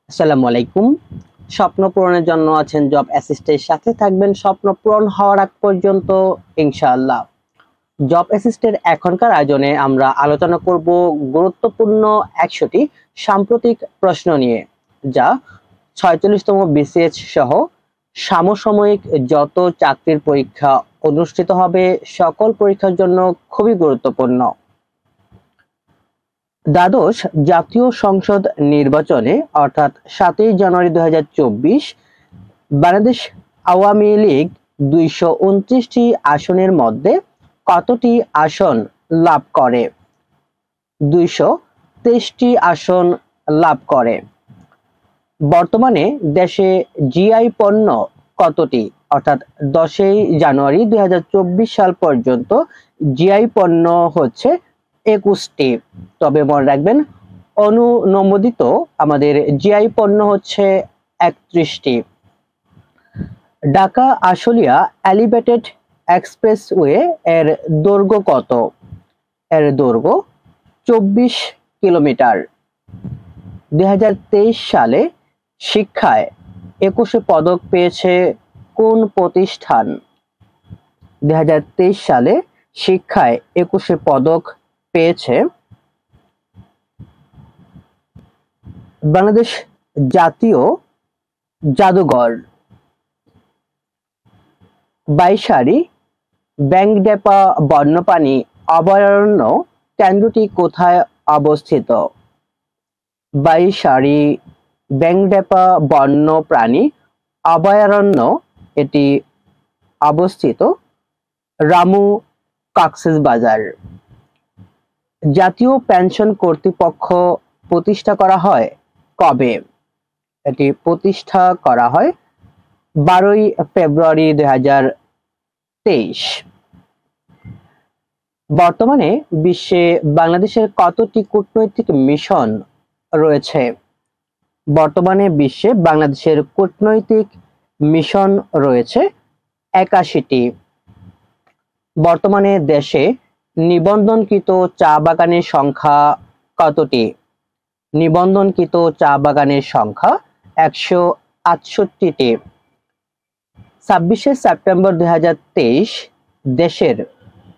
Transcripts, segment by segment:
আসসালামু আলাইকুম। স্বপ্ন পূরণের জন্য আছেন জব অ্যাসিস্টের সাথে থাকবেন স্বপ্ন পূরণ হওয়ার আগ পর্যন্ত ইনশাআল্লাহ। জব অ্যাসিস্টের এখনকার আয়োজনে আমরা আলোচনা করব গুরুত্বপূর্ণ ১০০টি সাম্প্রতিক প্রশ্ন নিয়ে, যা ৪৬তম বিসিএস সহ সমসাময়িক যত চাকরির পরীক্ষা অনুষ্ঠিত হবে সকল পরীক্ষার জন্য খুবই গুরুত্বপূর্ণ। দ্বাদশ জাতীয় সংসদ নির্বাচনে অর্থাৎ ৭ই জানুয়ারি ২০২৪ বাংলাদেশ আওয়ামী লীগ ২২৯টি আসনের মধ্যে কতটি আসন লাভ করে? ২২৩টি আসন লাভ করে। বর্তমানে দেশে জিআই পণ্য কতটি? অর্থাৎ ১০ই জানুয়ারি ২০২৪ সাল পর্যন্ত জিআই পণ্য হচ্ছে ২১টি। তবে মনে রাখবেন, অনুমোদিত আমাদের জিআই পণ্য হচ্ছে ৩১টি। ঢাকা আশুলিয়া এলিভেটেড এক্সপ্রেসওয়ে এর দৈর্ঘ্য কত? এর দৈর্ঘ্য ২৪ কিলোমিটার। ২০২৩ সালে শিক্ষায় ২১শে পদক পেয়েছে কোন প্রতিষ্ঠান? ২০২৩ সালে শিক্ষায় ২১শে পদক পেয়েছে বাংলাদেশ জাতীয় জাদুঘর। বাইশারি ব্যাংডেপা বন্যপ্রাণী অভয়ারণ্য কেন্দ্রটি কোথায় অবস্থিত? বাইশারি ব্যাংডেপা বন্যপ্রাণী অভয়ারণ্য এটি অবস্থিত রামু কক্সবাজার। জাতীয় পেনশন কর্তৃপক্ষ প্রতিষ্ঠা করা হয় কবে? এটি প্রতিষ্ঠা করা হয় ১২ই ফেব্রুয়ারি ২০২৩। বর্তমানে বিশ্বে বাংলাদেশের কতটি কূটনৈতিক মিশন রয়েছে? বর্তমানে বিশ্বে বাংলাদেশের কূটনৈতিক মিশন রয়েছে ৮১টি। বর্তমানে দেশে নিবন্ধনকৃত চা বাগানের সংখ্যা কতটি? নিবন্ধনকৃত চা বাগানের সংখ্যা ১৬৮টি। ২৬শে সেপ্টেম্বর ২০২৩ দেশের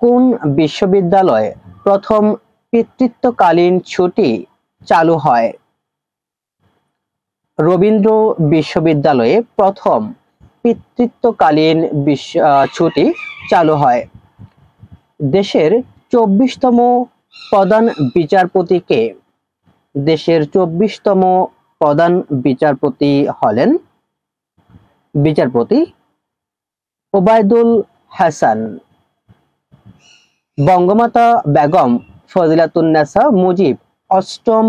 কোন বিশ্ববিদ্যালয়ে প্রথম পিতৃত্বকালীন ছুটি চালু হয়? রবীন্দ্র বিশ্ববিদ্যালয়ে প্রথম পিতৃত্বকালীন ছুটি চালু হয়। দেশের ২৪তম প্রধান বিচারপতি কে? দেশের ২৪তম প্রধান বিচারপতি হলেন বিচারপতি ওবায়দুল হাসান। বঙ্গমাতা বেগম ফজিলাতুন্নেছা মুজিব অষ্টম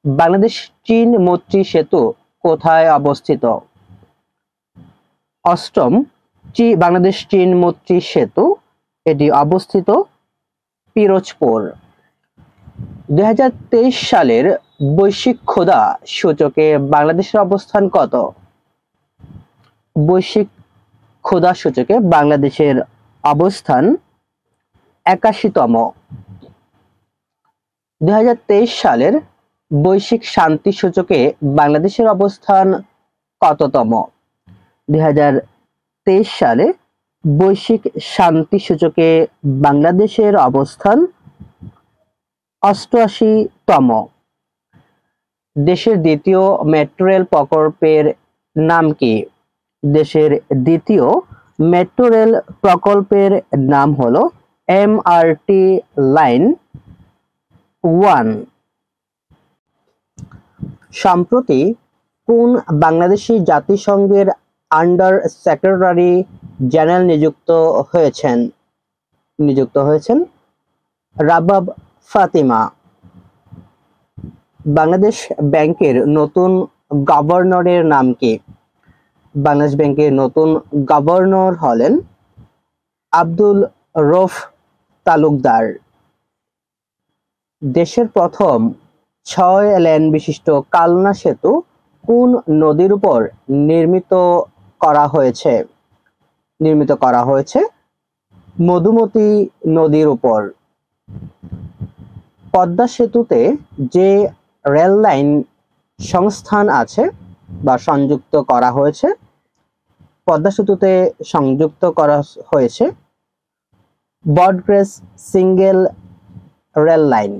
বাংলাদেশ চীন মৈত্রী সেতু কোথায় অবস্থিত? অষ্টম বাংলাদেশ চীন মৈত্রী সেতু এটি অবস্থিত পিরোজপুর। ২০২৩ সালের বৈশ্বিক ক্ষুধা সূচকে বাংলাদেশের অবস্থান কত? বৈশ্বিক ক্ষুধা সূচকে বাংলাদেশের অবস্থান ৮১তম। ২০২৩ সালের বৈশ্বিক শান্তি সূচকে বাংলাদেশের অবস্থান কততম? ২০২৩ সালে বৈশ্বিক শান্তি সূচকে বাংলাদেশের অবস্থান ৮৮তম। দেশের দ্বিতীয় মেট্রো রেল প্রকল্পের নাম কি? দেশের দ্বিতীয় মেট্রো রেল প্রকল্পের নাম হলো এমআরটি লাইন 1। সম্প্রতি কোন বাংলাদেশি জাতিসংঘের আন্ডার সেক্রেটারি জেনারেল নিযুক্ত হয়েছেন রাবাব ফাতিমা। বাংলাদেশ ব্যাংকের নতুন গভর্নরের নাম কি? বাংলাদেশ ব্যাংকের নতুন গভর্নর হলেন আব্দুল রউফ তালুকদার। দেশের প্রথম ৬ লেন বিশিষ্ট কালনা সেতু কোন নদীর উপর নির্মিত করা হয়েছে? মধুমতি নদীর উপর। পদ্মা সেতুতে যে রেল লাইন সংস্থান আছে বা সংযুক্ত করা হয়েছে, পদ্মা সেতুতে সংযুক্ত করা হয়েছে ব্রডগেজ সিঙ্গেল রেল লাইন।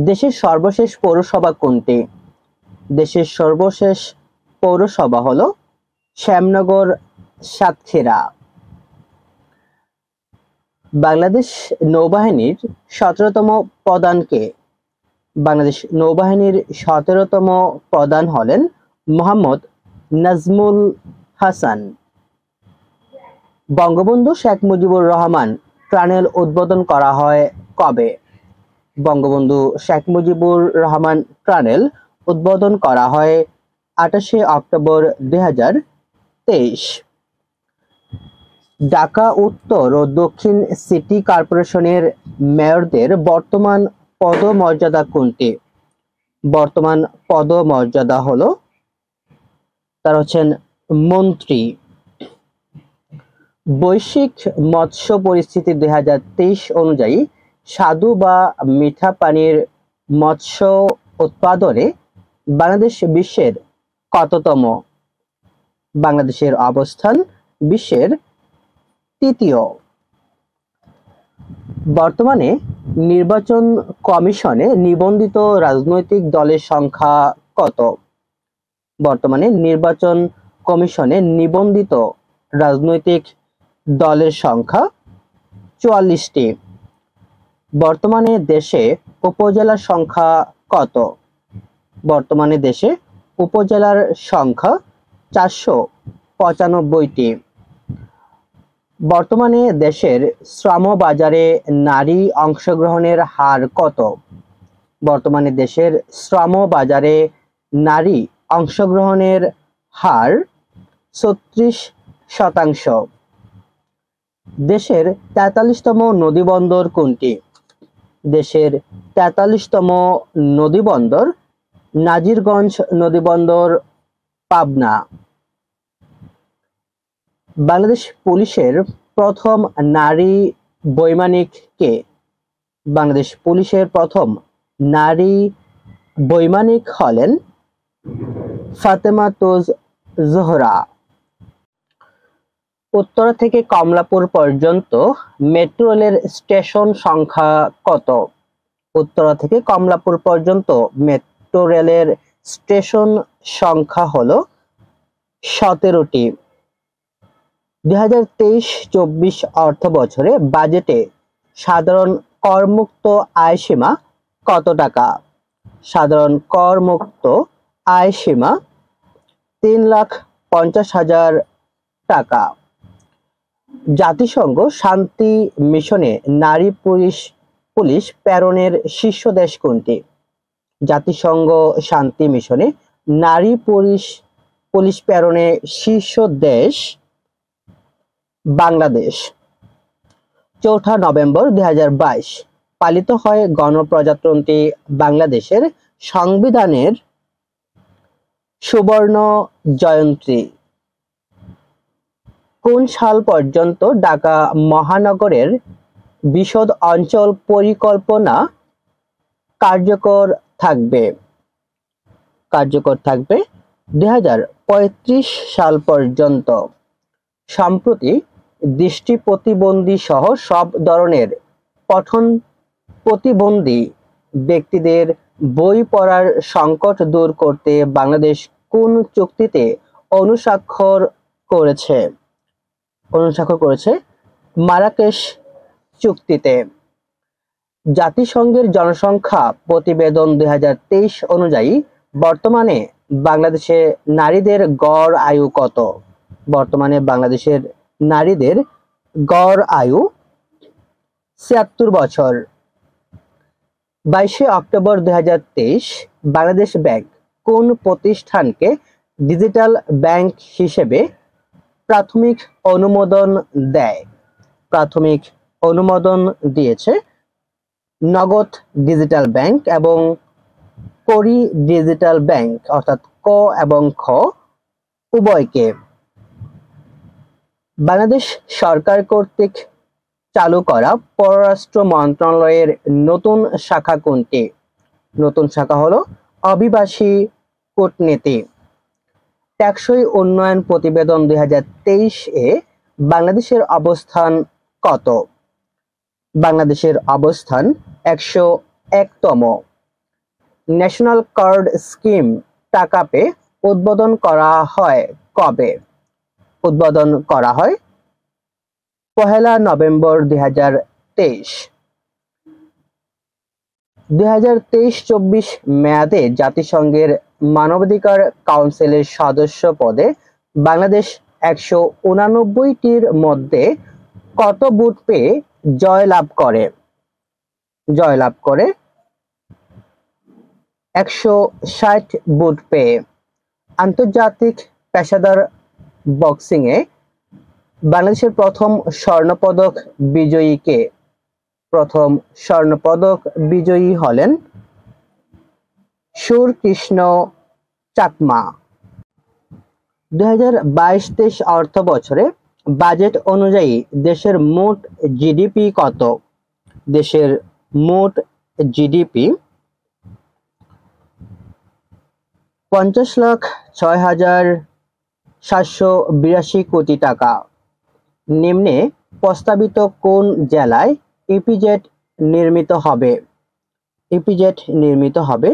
দেশের সর্বশেষ পৌরসভা কোনটি? দেশের সর্বশেষ পৌরসভা হলো শ্যামনগর সাতক্ষীরা। বাংলাদেশ নৌবাহিনীর 17তম প্রধান কে? বাংলাদেশ নৌবাহিনীর 17তম প্রধান হলেন মোহাম্মদ নাজমুল হাসান। বঙ্গবন্ধু শেখ মুজিবুর রহমান টানেল উদ্বোধন করা হয় কবে? বঙ্গবন্ধু শেখ মুজিবুর রহমান টানেল উদ্বোধন করা হয় 28শে অক্টোবর 2023। ঢাকা উত্তর ও দক্ষিণ সিটি কর্পোরেশনের মেয়রদের বর্তমান পদমর্যাদা কোনটি? বর্তমান পদমর্যাদা হলো তারা হচ্ছেন মন্ত্রী। বৈশ্বিক মৎস্য পরিস্থিতি 2023 অনুযায়ী স্বাদু বা মিঠা পানির মৎস্য উৎপাদনে বাংলাদেশ বিশ্বের কততম? বাংলাদেশের অবস্থান বিশ্বের তৃতীয়। বর্তমানে নির্বাচন কমিশনে নিবন্ধিত রাজনৈতিক দলের সংখ্যা কত? বর্তমানে নির্বাচন কমিশনে নিবন্ধিত রাজনৈতিক দলের সংখ্যা 44টি। বর্তমানে দেশে উপজেলার সংখ্যা কত? বর্তমানে দেশে উপজেলার সংখ্যা 495টি। বর্তমানে দেশের শ্রম বাজারে নারী অংশগ্রহণের হার কত? বর্তমানে দেশের শ্রম বাজারে নারী অংশগ্রহণের হার 36%। দেশের 43তম নদীবন্দর কোনটি? দেশের 43তম নদীবন্দর নাজিরগঞ্জ নদীবন্দর, পাবনা। বাংলাদেশ পুলিশের প্রথম নারী বৈমানিক কে? বাংলাদেশ পুলিশের প্রথম নারী বৈমানিক হলেন ফাতেমা তুজ জোহরা। উত্তরা থেকে কমলাপুর পর্যন্ত মেট্রো রেলের স্টেশন সংখ্যা কত? উত্তরা থেকে কমলাপুর পর্যন্ত মেট্রো রেলের স্টেশন সংখ্যা হলো 17টি। 2023-24 অর্থ বছরে বাজেটে সাধারণ করমুক্ত আয় সীমা কত টাকা? সাধারণ করমুক্ত আয় সীমা 3,50,000 টাকা। জাতিসংঘ শান্তি মিশনে নারী পুলিশ প্রেরণের শীর্ষ দেশ কোনটি? জাতিসংঘ শান্তি মিশনে নারী পুলিশ প্রেরণে শীর্ষ দেশ বাংলাদেশ। 4 নভেম্বর 2022 পালিত হয় গণপ্রজাতন্ত্রী বাংলাদেশের সংবিধানের সুবর্ণ জয়ন্তী। কোন সাল পর্যন্ত ঢাকা মহানগরের বিশদ অঞ্চল পরিকল্পনা কার্যকর থাকবে? কার্যকর থাকবে 2035 সাল পর্যন্ত। সম্প্রতি দৃষ্টি প্রতিবন্ধী সহ সব ধরনের পঠন প্রতিবন্ধী ব্যক্তিদের বই পড়ার সংকট দূর করতে বাংলাদেশ কোন চুক্তিতে অনুস্বাক্ষর করেছে? মারাকেশ চুক্তিতে। জাতিসংঘের জনসংখ্যা প্রতিবেদন 2023 অনুযায়ী বর্তমানে বাংলাদেশে নারীদের গড় আয়ু কত? বর্তমানে বাংলাদেশের নারীদের গড় আয়ু 76 বছর। 22 অক্টোবর 2023 বাংলাদেশ ব্যাংক কোন প্রতিষ্ঠানকে ডিজিটাল ব্যাংক হিসেবে প্রাথমিক অনুমোদন দেয়? প্রাথমিক অনুমোদন দিয়েছে নগদ ডিজিটাল ব্যাংক এবং করি ডিজিটাল ব্যাংক, অর্থাৎ ক এবং খ উভয়কে। বাংলাদেশ সরকার কর্তৃক চালু করা পররাষ্ট্র মন্ত্রণালয়ের নতুন শাখা কোনটি? নতুন শাখা হলো অভিবাসী কূটনীতি। টেকসই উন্নয়ন প্রতিবেদন 2023 এ বাংলাদেশের অবস্থান কত? বাংলাদেশের অবস্থান 101তম। ন্যাশনাল কার্ড স্কিম টাকা পে উদ্বোধন করা হয় কবে? উদ্বোধন করা হয় 1 নভেম্বর 2023। 2023-24 মেয়াদে জাতিসংঘের মানবাধিকার কাউন্সিলের সদস্য পদে বাংলাদেশ 189টির মধ্যে কত ভোট পেয়ে জয়লাভ করে? 160 ভোট পেয়ে। আন্তর্জাতিক পেশাদার বক্সিংয়ে বাংলাদেশের প্রথম স্বর্ণপদক বিজয়ী কে? প্রথম স্বর্ণপদক বিজয়ী হলেন সুরকৃষ্ণ চাকমা। 2022-23 অর্থ বছরে বাজেট অনুযায়ী দেশের মোট জিডিপি কত? দেশের মোট জিডিপি 50,06,782 কোটি টাকা। নিম্নে প্রস্তাবিত কোন জেলায় ইপিজেড নির্মিত হবে? ইপিজেড নির্মিত হবে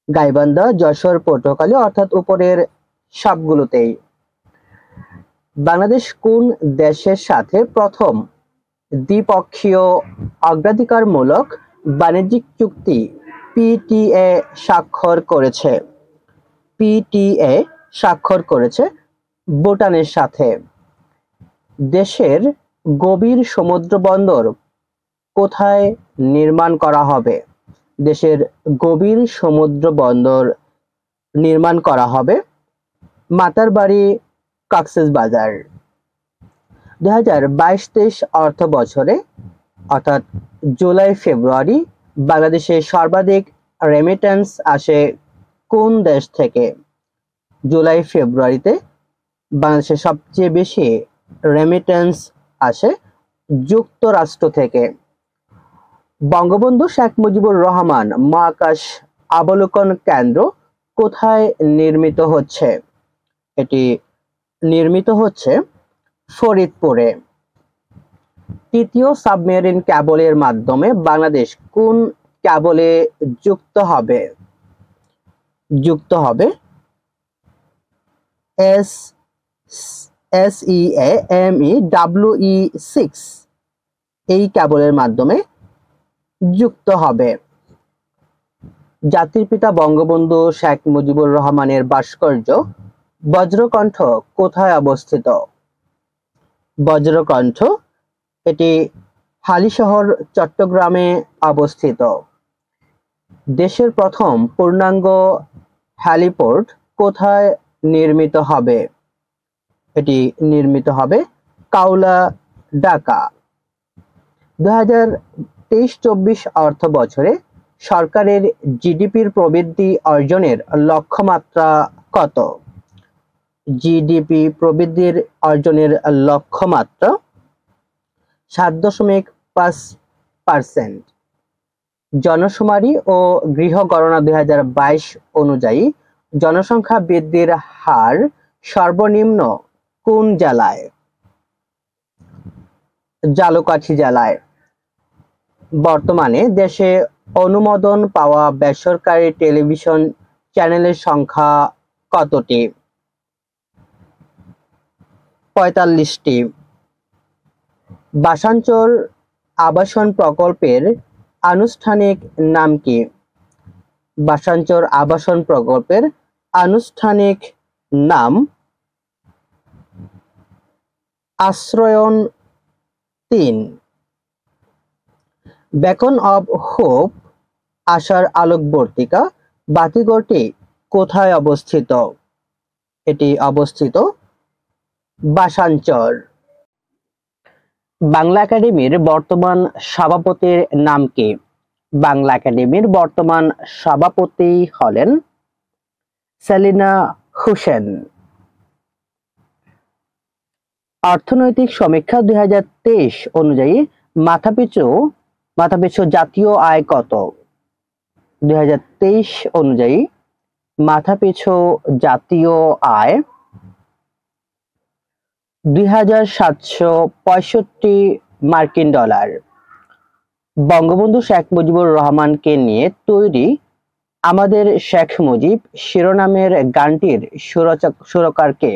গাইবান্ধা, যশোর, পটুয়াখালী অর্থাৎ উপরের সবগুলোতেই। বাংলাদেশ কোন দেশের সাথে প্রথম দ্বিপক্ষীয় অগ্রাধিকারমূলক বাণিজ্যিক চুক্তি পিটিএ স্বাক্ষর করেছে? পিটিএ স্বাক্ষর করেছে ভুটানের সাথে। দেশের গভীর সমুদ্র বন্দর কোথায় নির্মাণ করা হবে? দেশের গভীর সমুদ্র বন্দর নির্মাণ করা হবে মাতারবাড়ি, কক্সবাজার। 2022-23 অর্থ বছরে অর্থাৎ জুলাই-ফেব্রুয়ারি বাংলাদেশে সর্বাধিক রেমিটেন্স আসে কোন দেশ থেকে? জুলাই-ফেব্রুয়ারিতে বাংলাদেশে সবচেয়ে বেশি রেমিটেন্স আসে যুক্তরাষ্ট্র থেকে। বঙ্গবন্ধু শেখ মুজিবুর রহমান মহাকাশ অবলোকন কেন্দ্র কোথায় নির্মিত হচ্ছে? এটি নির্মিত হচ্ছে ফরিদপুরে। তৃতীয় সাবমেরিন ক্যাবলের মাধ্যমে বাংলাদেশ কোন ক্যাবলে যুক্ত হবে? যুক্ত হবে SEAMEWE6 এই ক্যাবলের মাধ্যমে যুক্ত হবে। জাতির পিতা বঙ্গবন্ধু শেখ মুজিবুর রহমানের ভাস্কর্য বজ্রকণ্ঠ কোথায় অবস্থিত? বজ্রকণ্ঠ এটি হালিশহর, চট্টগ্রামে অবস্থিত। দেশের প্রথম পূর্ণাঙ্গ হেলিপোর্ট কোথায় নির্মিত হবে? এটি নির্মিত হবে কাউলা, ঢাকা। 2023-24 অর্থ বছরে সরকারের জিডিপির প্রবৃদ্ধি অর্জনের লক্ষ্যমাত্রা কত? জিডিপি প্রবৃদ্ধির অর্জনের লক্ষ্যমাত্রা 7.5%। জনশুমারি ও গৃহ গণনা 2022 অনুযায়ী জনসংখ্যা বৃদ্ধির হার সর্বনিম্ন কোন জেলায়? ঝালকাঠি জেলায়। বর্তমানে দেশে অনুমোদন পাওয়া বেসরকারি টেলিভিশন চ্যানেলের সংখ্যা কতটি? 45টি। ভাষাঞ্চল আবাসন প্রকল্পের আনুষ্ঠানিক নাম কি? ভাষাঞ্চল আবাসন প্রকল্পের আনুষ্ঠানিক নাম আশ্রয়ন 3। বেকন অব হোপ আশার আলোকবর্তিকা বাতিঘরটি কোথায় অবস্থিত? এটি অবস্থিত ভাষাঞ্চল। বাংলা একাডেমির বর্তমান সভাপতির নাম কি? বাংলা একাডেমির বর্তমান সভাপতি হলেন সেলিনা হোসেন। অর্থনৈতিক সমীক্ষা 2023 অনুযায়ী মাথাপিছু জাতীয় আয় কত? 2023 অনুযায়ী মাথাপিছু জাতীয় আয় 2765 মার্কিন ডলার। বঙ্গবন্ধু শেখ মুজিবুর রহমানকে নিয়ে তৈরি আমাদের শেখ মুজিব শিরোনামের গানটির সুরকার কে?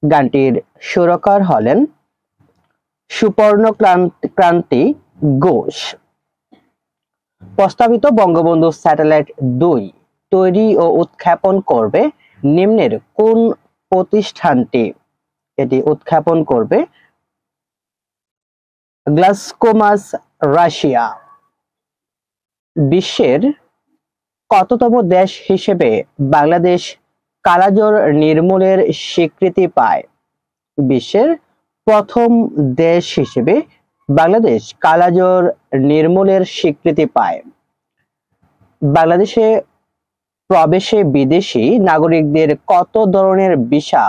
গানটির সুরকার হলেন সুবর্ণ ক্রান্তি ঘোষ। প্রস্তাবিত বঙ্গবন্ধু স্যাটেলাইট 2 তৈরি ও উৎক্ষেপণ করবে নিম্নের কোন প্রতিষ্ঠানটি? এটি উৎক্ষেপণ করবে গ্লাসকোমাস, রাশিয়া। বিশ্বের কততম দেশ হিসেবে বাংলাদেশ কালাজ্বর নির্মূলের স্বীকৃতি পায়? বিশ্বের প্রথম দেশ হিসেবে বাংলাদেশ কালাজ্বর নির্মূলের স্বীকৃতি পায়। বাংলাদেশে প্রবেশে বিদেশি নাগরিকদের কত ধরনের ভিসা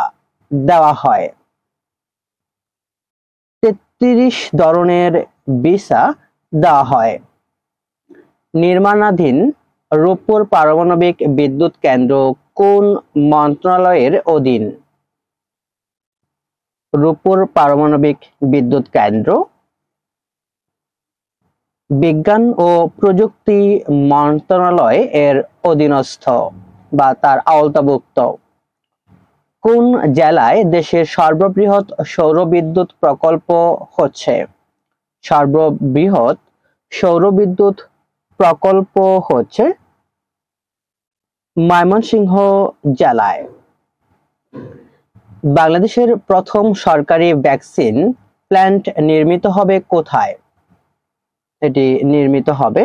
দেওয়া হয়? 33 ধরনের ভিসা দেওয়া হয়। নির্মাণাধীন রূপপুর পারমাণবিক বিদ্যুৎ কেন্দ্র কোন মন্ত্রণালয়ের অধীন? রূপপুর পারমাণবিক বিদ্যুৎ কেন্দ্র বিজ্ঞান ও প্রযুক্তি মন্ত্রণালয় এর অধীনস্থ বা তার আওতাভুক্ত। কোন জেলায় দেশের সর্ববৃহৎ সৌর বিদ্যুৎ প্রকল্প হচ্ছে? সর্ববৃহৎ সৌর বিদ্যুৎ প্রকল্প হচ্ছে ময়মনসিংহ জেলায়। বাংলাদেশের প্রথম সরকারি ভ্যাকসিন প্ল্যান্ট নির্মিত হবে কোথায়? এটি নির্মিত হবে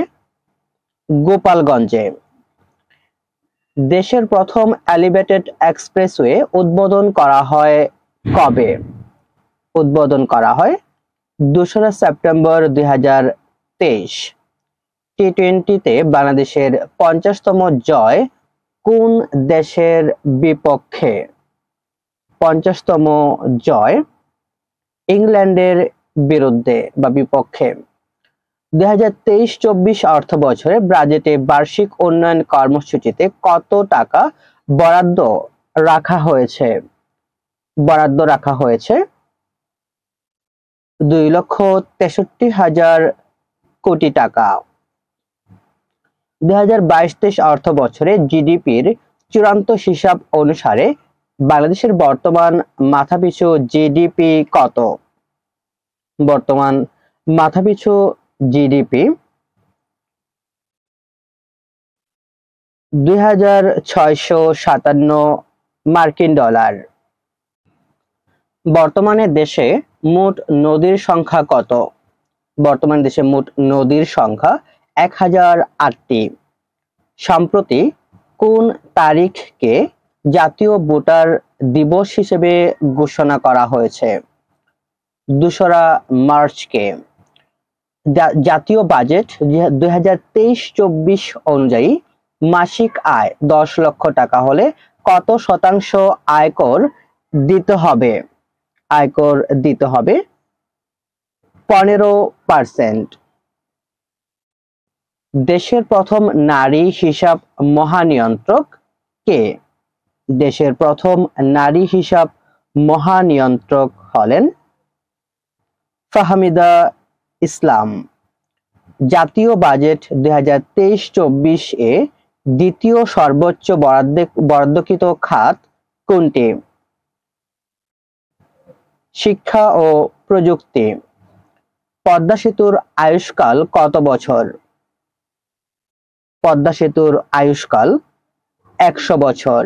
গোপালগঞ্জে। দেশের প্রথম এলিভেটেড এক্সপ্রেসওয়ে উদ্বোধন করা হয় কবে? উদ্বোধন করা হয় 2রা সেপ্টেম্বর 2023। টি-20তে বাংলাদেশের 50তম জয় কোন দেশের বিপক্ষে? 50তম জয় ইংল্যান্ডের বিরুদ্ধে বা বিপক্ষে। 2023-24 অর্থ বছরে বাজেটে বার্ষিক উন্নয়ন কর্মসূচিতে কত টাকা বরাদ্দ রাখা হয়েছে? বরাদ্দ রাখা হয়েছে 2,63,000 কোটি টাকা। 2022-23 অর্থ বছরে জিডিপির চূড়ান্ত হিসাব অনুসারে বাংলাদেশের বর্তমান মাথাপিছু জিডিপি কত? বর্তমান মাথাপিছু জিডিপি 2,657 মার্কিন ডলার। বর্তমানে দেশে মোট নদীর সংখ্যা কত? বর্তমানে দেশে মোট নদীর সংখ্যা 1008টি। সম্প্রতি কোন তারিখকে জাতীয় ভোটার দিবস হিসেবে ঘোষণা করা হয়েছে? 2রা মার্চকে। জাতীয় বাজেট 2023-24 অনুযায়ী মাসিক আয় 10 লক্ষ টাকা হলে কত শতাংশ আয়কর দিতে হবে? আয়কর দিতে হবে 15%। দেশের প্রথম নারী হিসাব মহানিয়ন্ত্রক কে? দেশের প্রথম নারী হিসাব মহানিয়ন্ত্রক হলেন ফাহমিদা ইসলাম। জাতীয় বাজেট 2023-24 এ দ্বিতীয় সর্বোচ্চ বরাদ্দকৃত খাত কোনটি? শিক্ষা ও প্রযুক্তি। পদ্মা সেতুর আয়ুষ্কাল কত বছর? পদ্মা সেতুর আয়ুষ্কাল 100 বছর।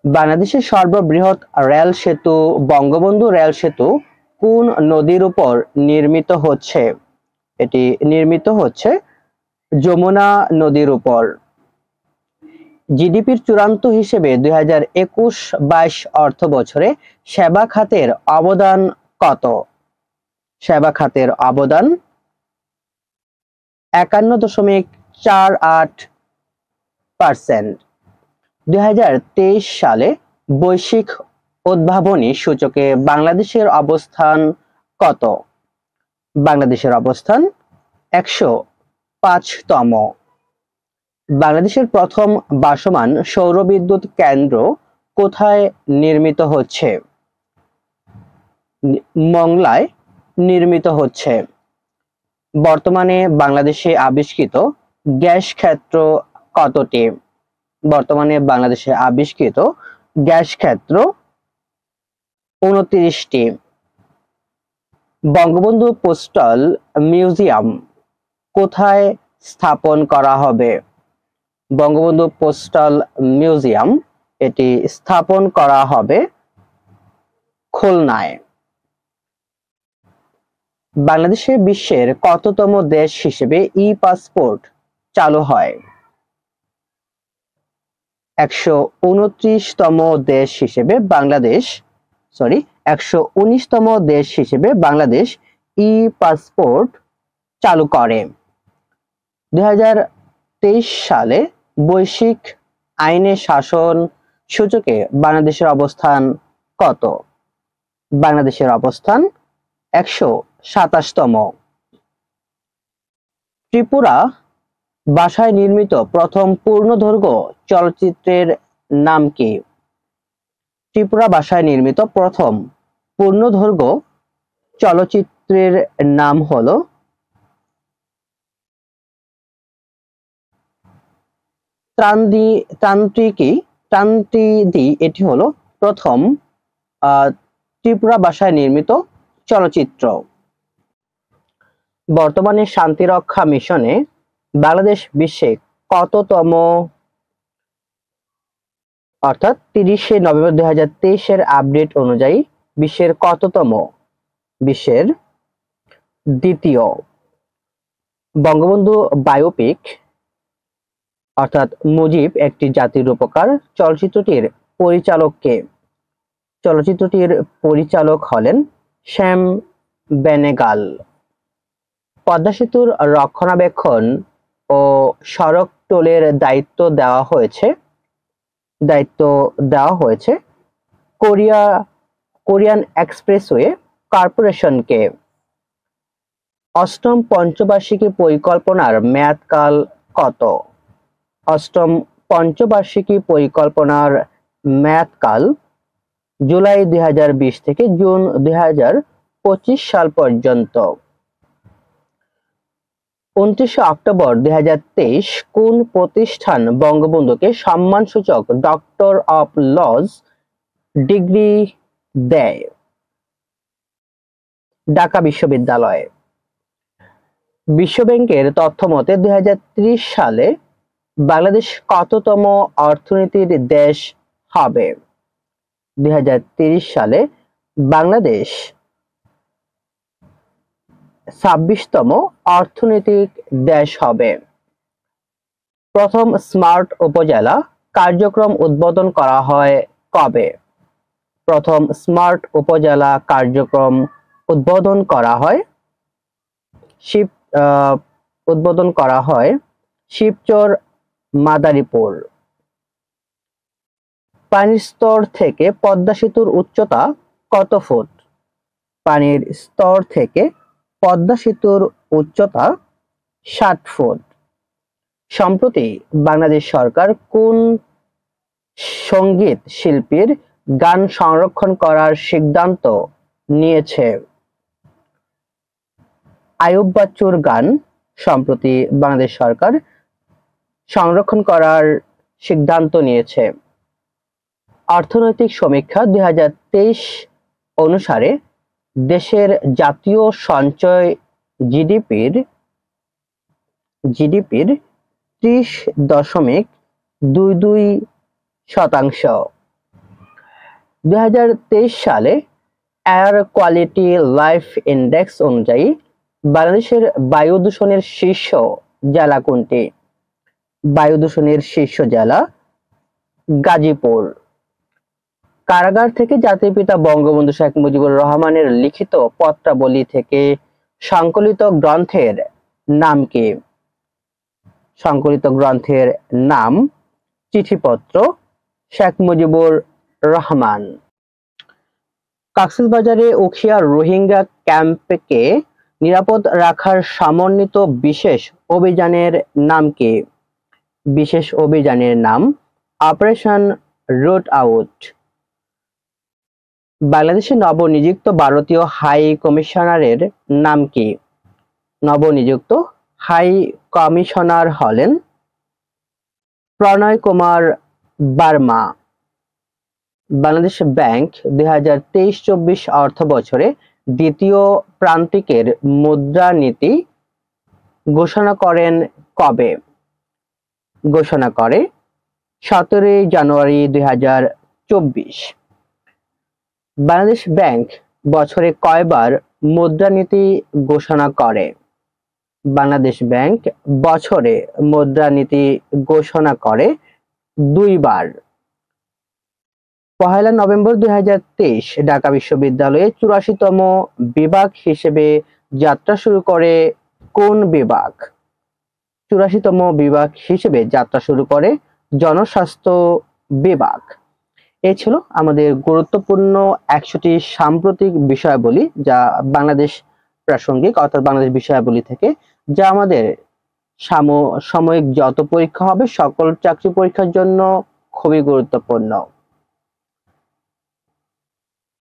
বাংলাদেশের সর্ববৃহৎ রেল সেতু বঙ্গবন্ধু রেল সেতু কোন নদীর উপর নির্মিত হচ্ছে? এটি নির্মিত হচ্ছে যমুনা নদীর উপর। জিডিপির চূড়ান্ত হিসেবে 2021-22 অর্থ বছরে সেবা খাতের অবদান কত? সেবা খাতের অবদান 51.48%। 2023 সালে বৈশ্বিক উদ্ভাবনী সূচকে বাংলাদেশের অবস্থান কত? বাংলাদেশের অবস্থান 105তম। বাংলাদেশের প্রথম ভাসমান সৌরবিদ্যুৎ কেন্দ্র কোথায় নির্মিত হচ্ছে? মংলায় নির্মিত হচ্ছে। বর্তমানে বাংলাদেশে আবিষ্কৃত গ্যাস ক্ষেত্র কতটি? বর্তমানে বাংলাদেশে আবিষ্কৃত গ্যাস ক্ষেত্র 29টি। বঙ্গবন্ধু পোস্টাল মিউজিয়াম কোথায় স্থাপন করা হবে? বঙ্গবন্ধু পোস্টাল মিউজিয়াম এটি স্থাপন করা হবে খুলনায়। বাংলাদেশে বিশ্বের কততম দেশ হিসেবে ই পাসপোর্ট চালু হয়? 129তম দেশ হিসেবে বাংলাদেশ 119তম দেশ হিসেবে বাংলাদেশ ই পাসপোর্ট চালু করে। 2023 সালে বৈশ্বিক আইনে শাসন সূচকে বাংলাদেশের অবস্থান কত? বাংলাদেশের অবস্থান 127তম। ত্রিপুরা ভাষায় নির্মিত প্রথম পূর্ণদৈর্ঘ্য চলচ্চিত্রের নাম কি? ত্রিপুরা ভাষায় নির্মিত প্রথম পূর্ণদৈর্ঘ্য চলচ্চিত্রের নাম হলো ত্রান্তিদি। এটি হলো প্রথম ত্রিপুরা ভাষায় নির্মিত চলচ্চিত্র। বর্তমানে শান্তিরক্ষা মিশনে বাংলাদেশ বিশ্বে কততম? অর্থাৎ 30শে নভেম্বর 2023 আপডেট অনুযায়ী বিশ্বের কততম? বিশ্বের দ্বিতীয়। বঙ্গবন্ধু বায়োপিক অর্থাৎ মুজিব একটি জাতির উপকার চলচ্চিত্রটির পরিচালক কে? চলচ্চিত্রটির পরিচালক হলেন শ্যাম বেনেগাল। পদ্মা সেতুর রক্ষণাবেক্ষণ ও সড়ক টোলের দায়িত্ব দেওয়া হয়েছে কোরিয়ান এক্সপ্রেসওয়ে কর্পোরেশনকে। অষ্টম পঞ্চবার্ষিকী পরিকল্পনার মেয়াদকাল কত? অষ্টম পঞ্চবার্ষিকী পরিকল্পনার মেয়াদকাল জুলাই 2020 থেকে জুন 2025 সাল পর্যন্ত। 29 অক্টোবর 2023 কোন প্রতিষ্ঠান বঙ্গবন্ধুকে সম্মানসূচক ডক্টর অব লজ ডিগ্রি দেয়? ঢাকা বিশ্ববিদ্যালয়। বিশ্বব্যাংকের তথ্যমতে 2030 সালে বাংলাদেশ কততম অর্থনীতির দেশ হবে? 2030 সালে বাংলাদেশ 26তম অর্থনৈতিক দেশ হবে। প্রথম স্মার্ট উপজেলা কার্যক্রম উদ্বোধন করা হয় কবে? প্রথম স্মার্ট উপজেলা কার্যক্রম উদ্বোধন করা হয় শিবচর মাদারীপুর। পানির স্তর থেকে পদ্মা সেতুর উচ্চতা কত ফুট? পানির স্তর থেকে পদ্মা সেতুর উচ্চতা 60 ফুট। সম্প্রতি বাংলাদেশ সরকার কোন সঙ্গীত শিল্পীর গান সংরক্ষণ করার সিদ্ধান্ত নিয়েছে? আইয়ুব বাচ্চুর গান সম্প্রতি বাংলাদেশ সরকার সংরক্ষণ করার সিদ্ধান্ত নিয়েছে। অর্থনৈতিক সমীক্ষা 2023 অনুসারে দেশের জাতীয় সঞ্চয় জিডিপির 30.22%। 2023 সালে এয়ার কোয়ালিটি লাইফ ইন্ডেক্স অনুযায়ী বাংলাদেশের বায়ু দূষণের শীর্ষ জেলা কোনটি? বায়ু দূষণের শীর্ষ জেলা গাজীপুর। কারাগার থেকে জাতির পিতা বঙ্গবন্ধু শেখ মুজিবুর রহমানের লিখিত পত্রাবলী থেকে সংকলিত গ্রন্থের নাম কি? সংকলিত গ্রন্থের নাম চিঠিপত্র শেখ মুজিবুর রহমান। কক্সবাজারে উখিয়ার রোহিঙ্গা ক্যাম্পকে নিরাপদ রাখার সমন্বিত বিশেষ অভিযানের নাম কি? বিশেষ অভিযানের নাম অপারেশন রুট আউট। বাংলাদেশে নবনিযুক্ত ভারতীয় হাই কমিশনারের নাম কি? নবনিযুক্ত হাই কমিশনার হলেন প্রণয় কুমার বার্মা। বাংলাদেশ ব্যাংক 2023-24 অর্থ বছরে দ্বিতীয় প্রান্তিকের মুদ্রানীতি ঘোষণা করেন কবে? ঘোষণা করে 17 জানুয়ারি 2024। বাংলাদেশ ব্যাংক বছরে কয়বার মুদ্রানীতি ঘোষণা করে? বাংলাদেশ ব্যাংক বছরে মুদ্রানীতি ঘোষণা করে 2 বার। 1 নভেম্বর 2023 ঢাকা বিশ্ববিদ্যালয়ে 84তম বিভাগ হিসেবে যাত্রা শুরু করে কোন বিভাগ? 84তম বিভাগ হিসেবে যাত্রা শুরু করে জনস্বাস্থ্য বিভাগ। এই ছিল আমাদের গুরুত্বপূর্ণ 100টি সাম্প্রতিক বিষয়াবলী, যা বাংলাদেশ প্রাসঙ্গিক অর্থাৎ বাংলাদেশ বিষয়াবলী থেকে, যা আমাদের সাময়িক যত পরীক্ষা হবে সকল চাকরি পরীক্ষার জন্য খুবই গুরুত্বপূর্ণ।